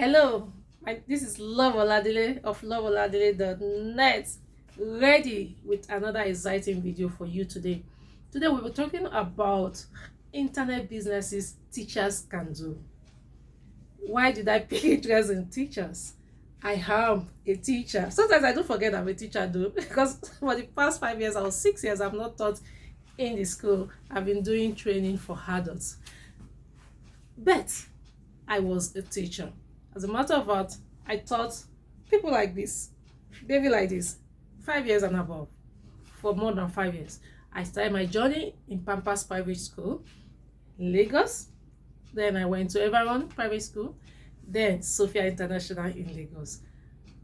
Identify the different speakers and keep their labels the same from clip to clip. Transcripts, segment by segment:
Speaker 1: Hello, this is Love Oladele of loveoladele.net, ready with another exciting video for you today. Today we'll be talking about internet businesses teachers can do. Why did I pick interest in teachers? I am a teacher. Sometimes I do forget I'm a teacher though, because for the past 5 years or 6 years I've not taught in the school. I've been doing training for adults. But I was a teacher. As a matter of fact, I taught people like this, baby like this, 5 years and above, for more than 5 years. I started my journey in Pampas Private School in Lagos. Then I went to Everon Private School, then Sophia International in Lagos.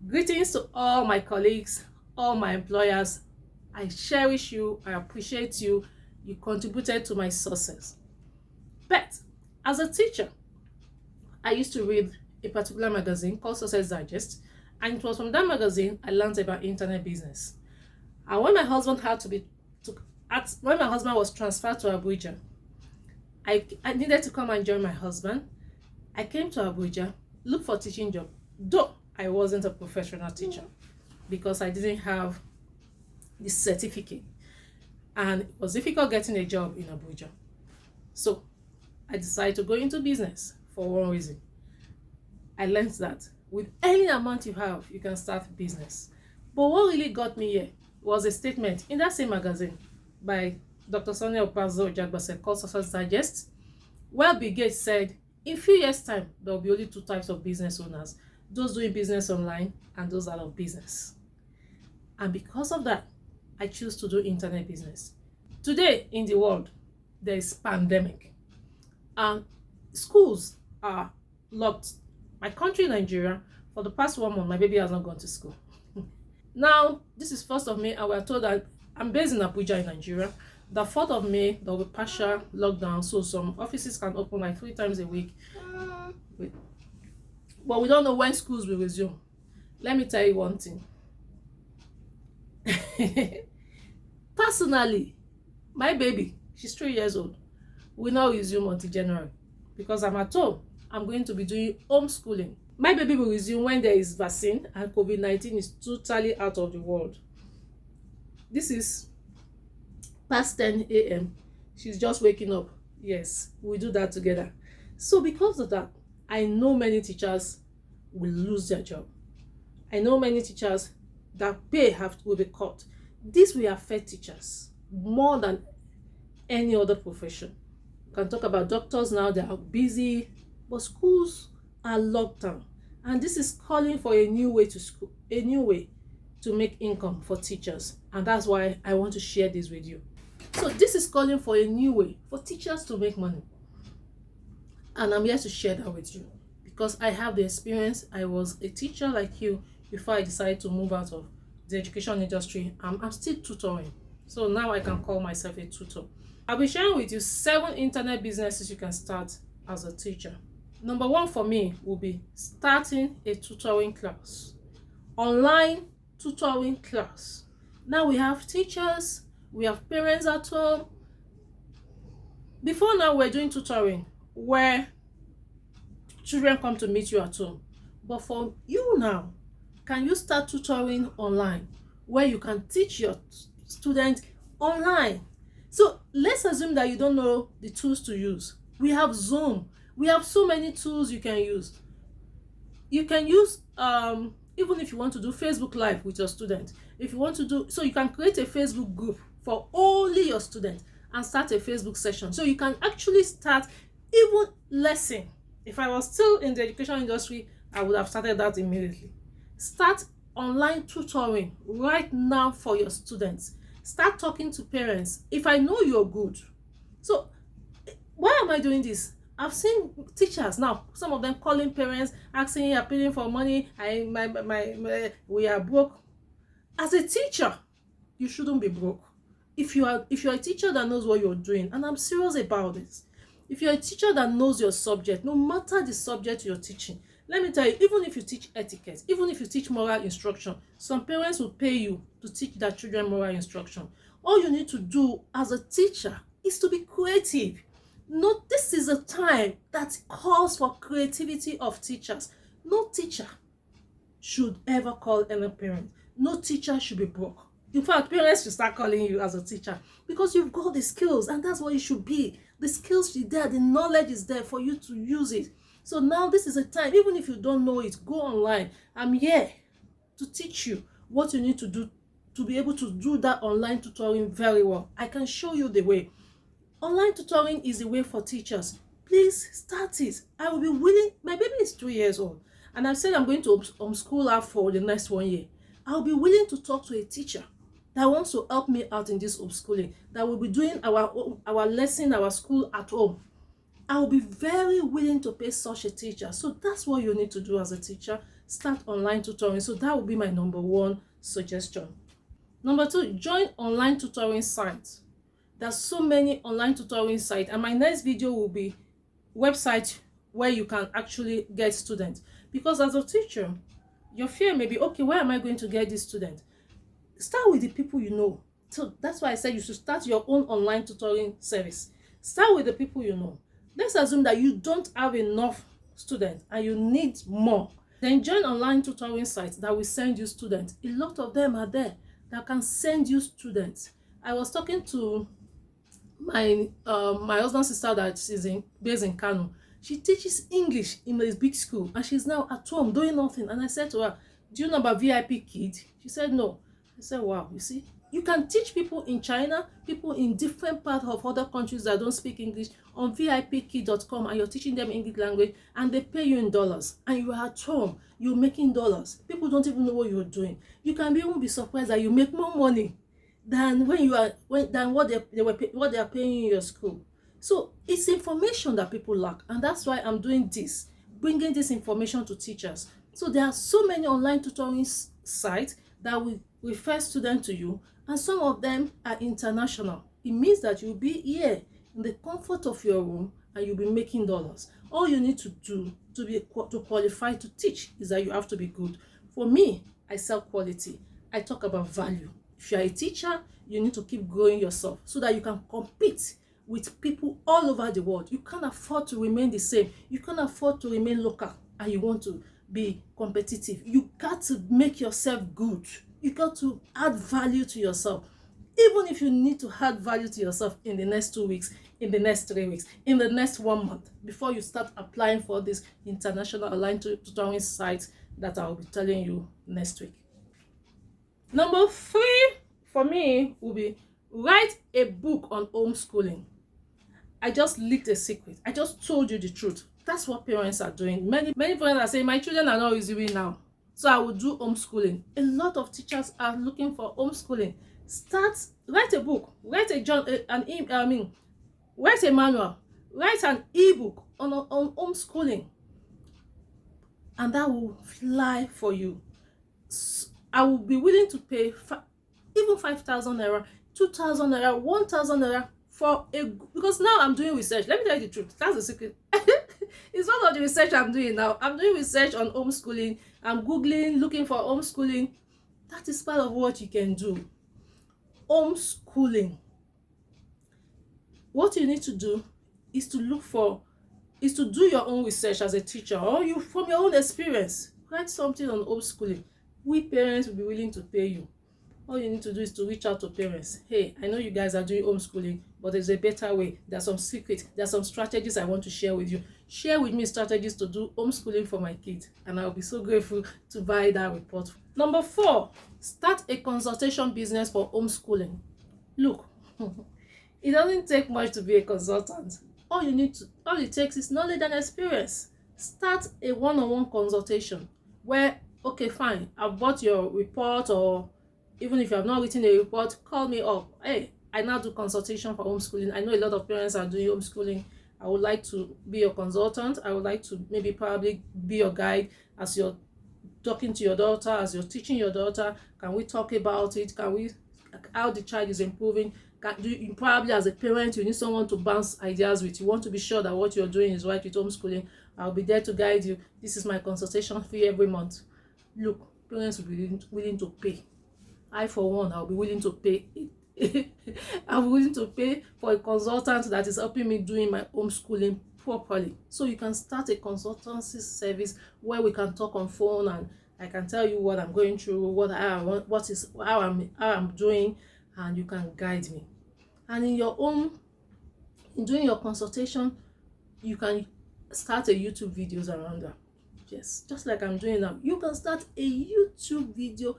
Speaker 1: Greetings to all my colleagues, all my employers. I cherish you, I appreciate you. You contributed to my success. But as a teacher, I used to read a particular magazine called Success Digest, and it was from that magazine I learned about internet business. And when my husband when my husband was transferred to Abuja, I needed to come and join my husband. I came to Abuja, looked for a teaching job, though I wasn't a professional teacher because I didn't have the certificate, and it was difficult getting a job in Abuja. So I decided to go into business for one reason. I learned that with any amount you have, you can start a business. But what really got me here was a statement in that same magazine by Dr. Sonia Opazo Jagbase called Success Digest, where Bill Gates said, in a few years' time, there will be only two types of business owners, those doing business online and those out of business. And because of that, I choose to do internet business. Today in the world, there is pandemic, and schools are locked. My country, Nigeria, for the past 1 month, my baby has not gone to school. Now, this is 1st of May, and we are told that I'm based in Abuja, in Nigeria. The 4th of May, there will be partial lockdown, so some offices can open like 3 times a week. But we don't know when schools will resume. Let me tell you one thing. Personally, my baby, she's 3 years old, will not resume until January because I'm at home. I'm going to be doing homeschooling. My baby will resume when there is vaccine and COVID-19 is totally out of the world. This is past 10 a.m. She's just waking up. Yes, we'll do that together. So because of that, I know many teachers will lose their job. I know many teachers that pay will be cut. This will affect teachers more than any other profession. We can talk about doctors now, they are busy, but schools are locked down, and this is calling for a new way to school, a new way to make income for teachers, and that's why I want to share this with you. So this is calling for a new way for teachers to make money, and I'm here to share that with you because I have the experience. I was a teacher like you before I decided to move out of the education industry. I'm still tutoring, so now I can call myself a tutor. I'll be sharing with you 7 internet businesses you can start as a teacher. Number 1 for me will be starting a tutoring class, online tutoring class. Now we have teachers, we have parents at home. Before now, we're doing tutoring where children come to meet you at home. But for you now, can you start tutoring online where you can teach your students online? So let's assume that you don't know the tools to use. We have Zoom. We have so many tools you can use. You can use, even if you want to do Facebook Live with your students. If you want to do, so you can create a Facebook group for only your students and start a Facebook session. So you can actually start even lesson. If I was still in the education industry, I would have started that immediately. Start online tutoring right now for your students. Start talking to parents. If I know you're good. So why am I doing this? I've seen teachers now, some of them calling parents, asking, appealing for money. We are broke. As a teacher, you shouldn't be broke. If you're a teacher that knows what you're doing, and I'm serious about this, if you're a teacher that knows your subject, no matter the subject you're teaching, let me tell you, even if you teach etiquette, even if you teach moral instruction, some parents will pay you to teach their children moral instruction. All you need to do as a teacher is to be creative. No, this is a time that calls for creativity of teachers. No teacher should ever call any parent. No teacher should be broke. In fact, parents should start calling you as a teacher because you've got the skills, and that's what it should be. The skills is there, the knowledge is there for you to use it. So now this is a time, even if you don't know it, go online. I'm here to teach you what you need to do to be able to do that online tutoring very well. I can show you the way. Online tutoring is the way for teachers. Please start it. I will be willing. My baby is 2 years old, and I've said I'm going to homeschool her for the next 1 year. I'll be willing to talk to a teacher that wants to help me out in this homeschooling, that will be doing our lesson, our school at home. I will be very willing to pay such a teacher. So that's what you need to do as a teacher. Start online tutoring. So that will be my number one suggestion. Number two, join online tutoring sites. There's so many online tutoring sites, and my next video will be website where you can actually get students. Because as a teacher, your fear may be, okay, where am I going to get this student? Start with the people you know. So that's why I said you should start your own online tutoring service. Start with the people you know. Let's assume that you don't have enough students and you need more. Then join online tutoring sites that will send you students. A lot of them are there that can send you students. I was talking to my husband's sister that is based in Kano. She teaches English in a big school, and she's now at home doing nothing. And I said to her, do you know about VIP Kid? She said no. I said, wow, you see, you can teach people in China, people in different parts of other countries that don't speak English on VIPkid.com, and you're teaching them English language, and they pay you in dollars, and you are at home, you're making dollars. People don't even know what you're doing. You can even be surprised that you make more money than what they are paying in your school. So it's information that people lack, and that's why I'm doing this, bringing this information to teachers. So there are so many online tutoring sites that will refer students to you, and some of them are international. It means that you'll be here in the comfort of your room and you'll be making dollars. All you need to do to qualify to teach is that you have to be good. For me, I sell quality. I talk about value. If you are a teacher, you need to keep growing yourself so that you can compete with people all over the world. You can't afford to remain the same. You can't afford to remain local, and you want to be competitive. You got to make yourself good. You got to add value to yourself. Even if you need to add value to yourself in the next 2 weeks, in the next 3 weeks, in the next 1 month, before you start applying for this international online tutoring sites that I'll be telling you next week. Number 3 for me will be write a book on homeschooling. I just leaked a secret. I just told you the truth. That's what parents are doing. Many parents are saying, my children are not resuming now, so I will do homeschooling. A lot of teachers are looking for homeschooling. Write a book, write a manual, write an ebook on homeschooling, and that will fly for you. I will be willing to pay even 5,000 naira, 2,000 naira, 1,000 naira because now I'm doing research. Let me tell you the truth. That's the secret. It's not all the research I'm doing now. I'm doing research on homeschooling. I'm Googling, looking for homeschooling. That is part of what you can do. Homeschooling. What you need to do is to do your own research as a teacher, or you from your own experience. Write something on homeschooling. We parents will be willing to pay you. All you need to do is to reach out to parents. Hey, I know you guys are doing homeschooling, but there's a better way. There's some secrets. There's some strategies I want to share with you. Share with me strategies to do homeschooling for my kids, and I'll be so grateful to buy that report. Number 4, start a consultation business for homeschooling. Look, it doesn't take much to be a consultant. All it takes is knowledge and experience. Start a one-on-one consultation where, okay, fine, I've bought your report, or even if you have not written a report, call me up. Hey, I now do consultation for homeschooling. I know a lot of parents are doing homeschooling. I would like to be your consultant. I would like to probably be your guide as you're talking to your daughter, as you're teaching your daughter. Can we talk about it? How the child is improving? Probably as a parent, you need someone to bounce ideas with. You want to be sure that what you're doing is right with homeschooling. I'll be there to guide you. This is my consultation fee every month. Look, parents will be willing to pay. I, for one, I'll be willing to pay. I'm willing to pay for a consultant that is helping me doing my homeschooling properly. So you can start a consultancy service where we can talk on phone, and I can tell you what I'm going through, what I want, how I'm doing, and you can guide me. And in doing your consultation, you can start a YouTube videos around that. Yes, just like I'm doing now. You can start a YouTube video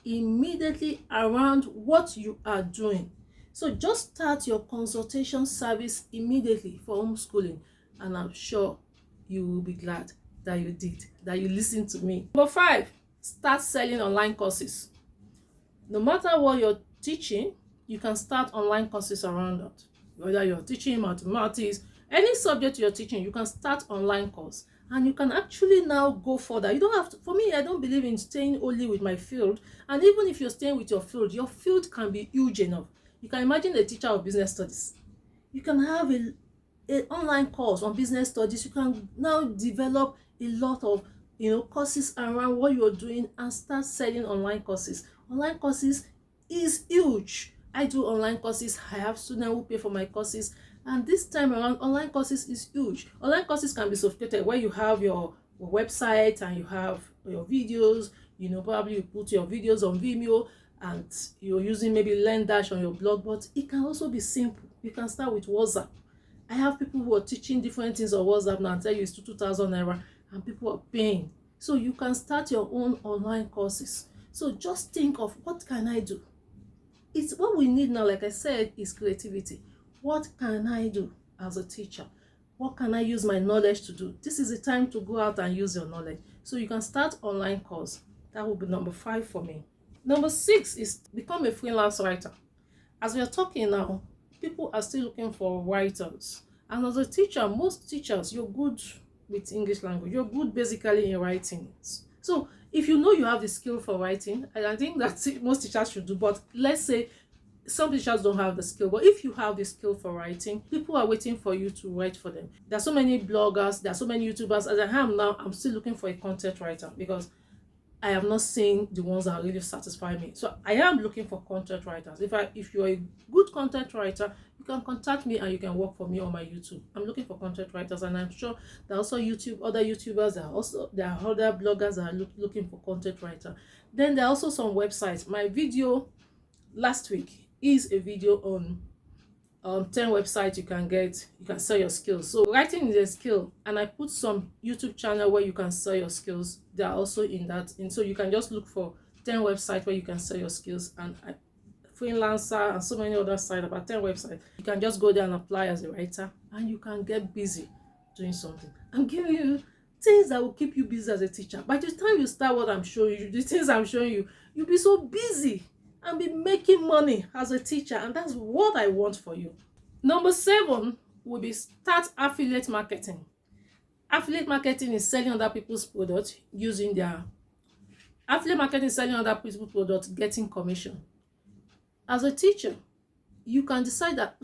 Speaker 1: immediately around what you are doing. So just start your consultation service immediately for homeschooling, and I'm sure you will be glad that you did, that you listened to me. Number 5, start selling online courses. No matter what you're teaching, you can start online courses around that. Whether you're teaching mathematics, any subject you're teaching, you can start online course, and you can actually now go further. You don't have to. For me, I don't believe in staying only with my field. And even if you're staying with your field can be huge enough. You can imagine a teacher of business studies. You can have an online course on business studies. You can now develop a lot of courses around what you're doing and start selling online courses. Online courses is huge. I do online courses. I have students who pay for my courses, and this time around online courses is huge. Online courses can be sophisticated where you have your website and you have your videos. Probably you put your videos on Vimeo and you're using maybe LearnDash on your blog, but it can also be simple. You can start with WhatsApp. I have people who are teaching different things on WhatsApp now and tell you it's 2,000 naira, and people are paying. So you can start your own online courses. So just think of, what can I do? It's what we need now, like I said, is creativity. What can I do as a teacher? What can I use my knowledge to do? This is the time to go out and use your knowledge. So you can start online course. That will be number 5 for me. Number 6 is become a freelance writer. As we are talking now, people are still looking for writers. And as a teacher, most teachers, you're good with English language. You're good basically in writing. So if you know you have the skill for writing, and I think that most teachers should do, but let's say some teachers don't have the skill, but if you have the skill for writing, people are waiting for you to write for them. There are so many bloggers, there are so many YouTubers. As I am now, I'm still looking for a content writer because I have not seen the ones that really satisfy me. So I am looking for content writers. If you're a good content writer, you can contact me and you can work for me on my YouTube. I'm looking for content writers, and I'm sure there are also other YouTubers, there are other bloggers that are looking for content writer. Then there are also some websites. My video last week is a video on 10 websites you can sell your skills. So writing is a skill, and I put some YouTube channel where you can sell your skills. They are also in that, and so you can just look for 10 websites where you can sell your skills, and Freelancer and so many other sites, about 10 websites. You can just go there and apply as a writer, and you can get busy doing something. I'm giving you things that will keep you busy as a teacher. By the time you start what I'm showing you, the things I'm showing you, you'll be so busy and be making money as a teacher, and that's what I want for you. Number 7 will be start affiliate marketing. Affiliate marketing is selling other people's products using their affiliate marketing is selling other people's products, getting commission. As a teacher, you can decide that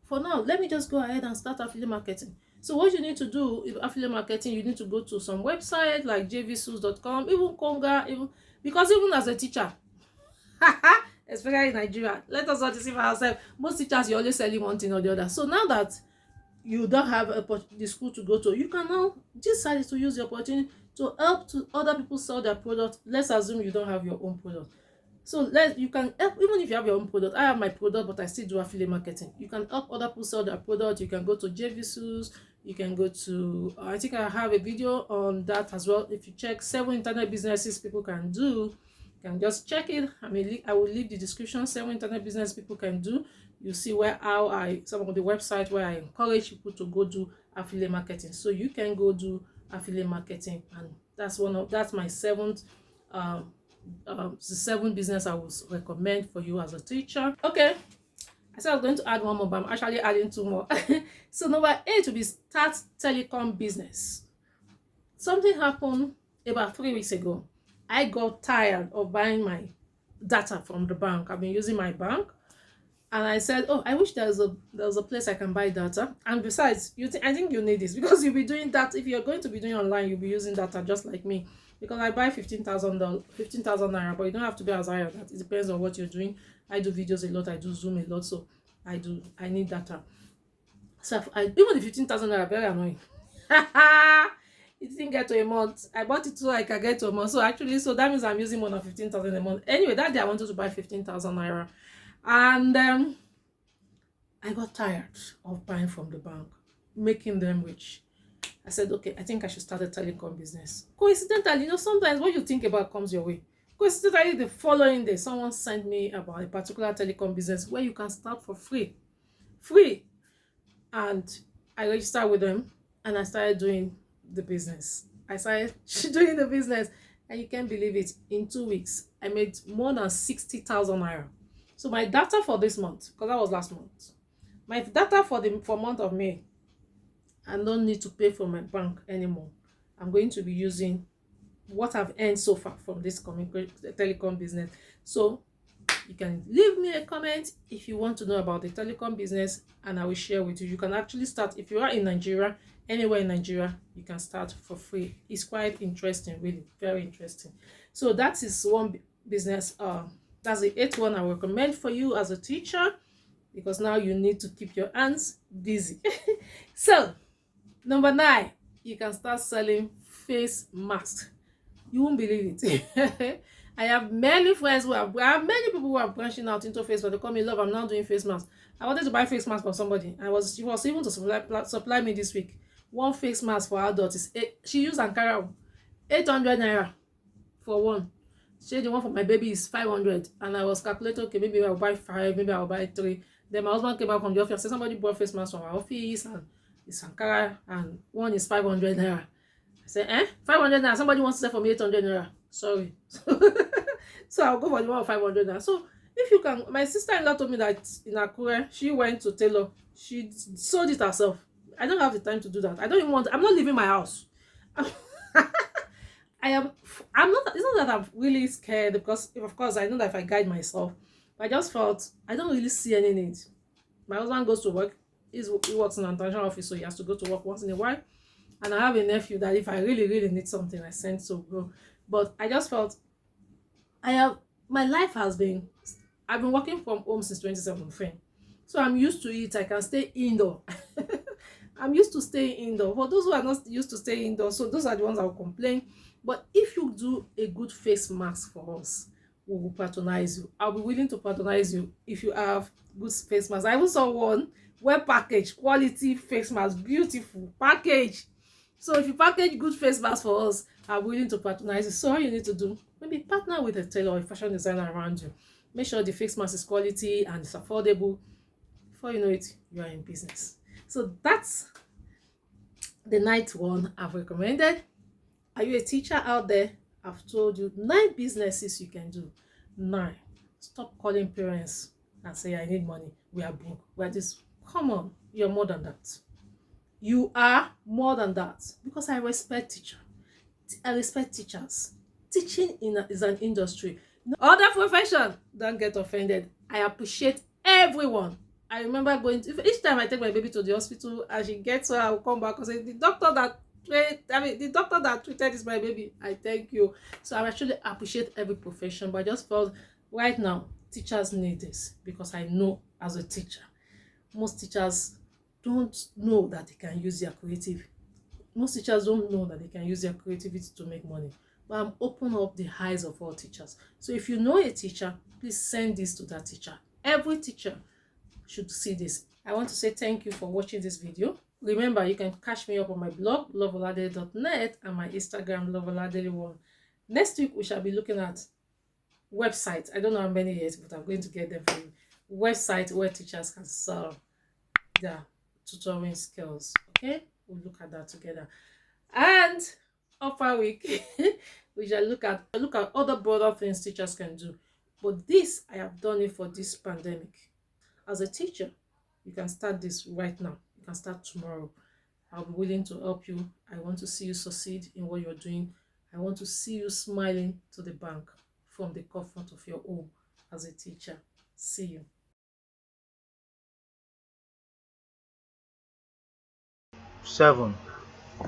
Speaker 1: for now, let me just go ahead and start affiliate marketing. So what you need to do with affiliate marketing, you need to go to some website like jvsools.com, even Konga, because even as a teacher, especially in Nigeria, let us not deceive ourselves. Most teachers, you're always selling one thing or the other. So now that you don't have the school to go to, you can now decide to use the opportunity to help to other people sell their product. Let's assume you don't have your own product. So you can help, even if you have your own product. I have my product, but I still do affiliate marketing. You can help other people sell their product. You can go to JVSools. You can go to, I think I have a video on that as well. If you check 7 internet businesses people can do, you can just check it. I will leave the description. 7 internet business people can do. You see some of the websites where I encourage people to go do affiliate marketing. So you can go do affiliate marketing, and that's my 7th the 7 business I would recommend for you as a teacher. Okay, I said I was going to add one more, but I'm actually adding 2 more. So number 8 will be start telecom business. Something happened about 3 weeks ago. I got tired of buying my data from the bank. I've been using my bank, and I said, oh, I wish there was a place I can buy data. And besides, I think you need this, because you'll be doing that. If you're going to be doing online, you'll be using data just like me, because I buy 15,000 naira, but you don't have to be as high as that. It depends on what you're doing. I do videos a lot, I do Zoom a lot, so I need data. So even the 15,000 naira very annoying. It didn't get to a month. I bought it so I can get to a month. So actually, so that means I'm using more than 15,000 a month. Anyway, that day I wanted to buy 15,000 naira, and I got tired of buying from the bank, making them rich. I said, okay, I think I should start a telecom business. Coincidentally, sometimes what you think about comes your way. Coincidentally, the following day, someone sent me about a particular telecom business where you can start for free. Free. And I registered with them and I started doing the business. I started doing the business, and you can't believe it. In 2 weeks, I made more than 60,000 naira. So my data for this month, because that was last month, my data for month of May, I don't need to pay for my bank anymore. I'm going to be using what I've earned so far from this telecom business. So you can leave me a comment if you want to know about the telecom business, and I will share with you. You can actually start if you are in Nigeria, anywhere in Nigeria, you can start for free. It's quite interesting, really, very interesting. So that is one business. That's the 8th one I recommend for you as a teacher, because now you need to keep your hands busy. So number 9, you can start selling face masks. You won't believe it. I have many friends I have many people who are branching out into face masks. They call me love. I'm now doing face masks. I wanted to buy face masks for somebody. She was even to supply me this week. One face mask for adults is she used Ankara, 800 naira for one. She the one for my baby is 500, and I was calculating, okay, maybe I'll buy 5, maybe I'll buy 3. Then my husband came back from the office and said somebody bought face masks from our office, and it's Ankara, and one is 500 naira. I said, 500 naira. Somebody wants to sell for me 800 naira. Sorry. So I'll go for the one of 500 naira. So if you can, my sister-in-law told me that in Akure, she went to tailor. She sold it herself. I don't have the time to do that. I don't even want. I'm not leaving my house. I'm not. It's not that I'm really scared, because of course I know that if I guide myself, but I just felt I don't really see any need. My husband goes to work. He works in an international office, so he has to go to work once in a while. And I have a nephew that if I really, really need something, I send to go. But I just felt my life I've been working from home since 2017. So I'm used to it. I can stay indoor. I'm used to staying indoor. For those who are not used to staying indoor, so those are the ones that will complain. But if you do a good face mask for us, we will patronize you. I'll be willing to patronize you if you have good face masks. I even saw one well packaged, quality face mask, beautiful package. So if you package good face mask for us, I'm willing to patronize you. So all you need to do, maybe partner with a tailor or a fashion designer around you. Make sure the face mask is quality and it's affordable. Before you know it, you are in business. So that's the 9th one I've recommended. Are you a teacher out there? I've told you 9 businesses you can do. 9. Stop calling parents and say, I need money. We are broke. We're just, come on, you're more than that. You are more than that, because I respect teachers. I respect teachers. Teaching is an industry. Other profession, don't get offended. I appreciate everyone. I remember each time I take my baby to the hospital and she gets well, I will come back and say, the doctor that treated is my baby. I thank you. So I actually appreciate every profession, but I just felt right now teachers need this, because I know as a teacher, most teachers don't know that they can use their creativity. Most teachers don't know that they can use their creativity to make money. But I'm opening up the eyes of all teachers. So if you know a teacher, please send this to that teacher. Every teacher should see this. I want to say thank you for watching this video. Remember, you can catch me up on my blog, loveoladele.net, and my Instagram, loveoladele1. Next week, we shall be looking at websites. I don't know how many yet, but I'm going to get them for you. Websites where teachers can sell their tutoring skills. Okay, we'll look at that together. And upper week, we shall look at other broader things teachers can do. But this, I have done it for this pandemic. As a teacher, you can start this right now. You can start tomorrow. I'll be willing to help you. I want to see you succeed in what you're doing. I want to see you smiling to the bank from the comfort of your home as a teacher. See you.
Speaker 2: 7.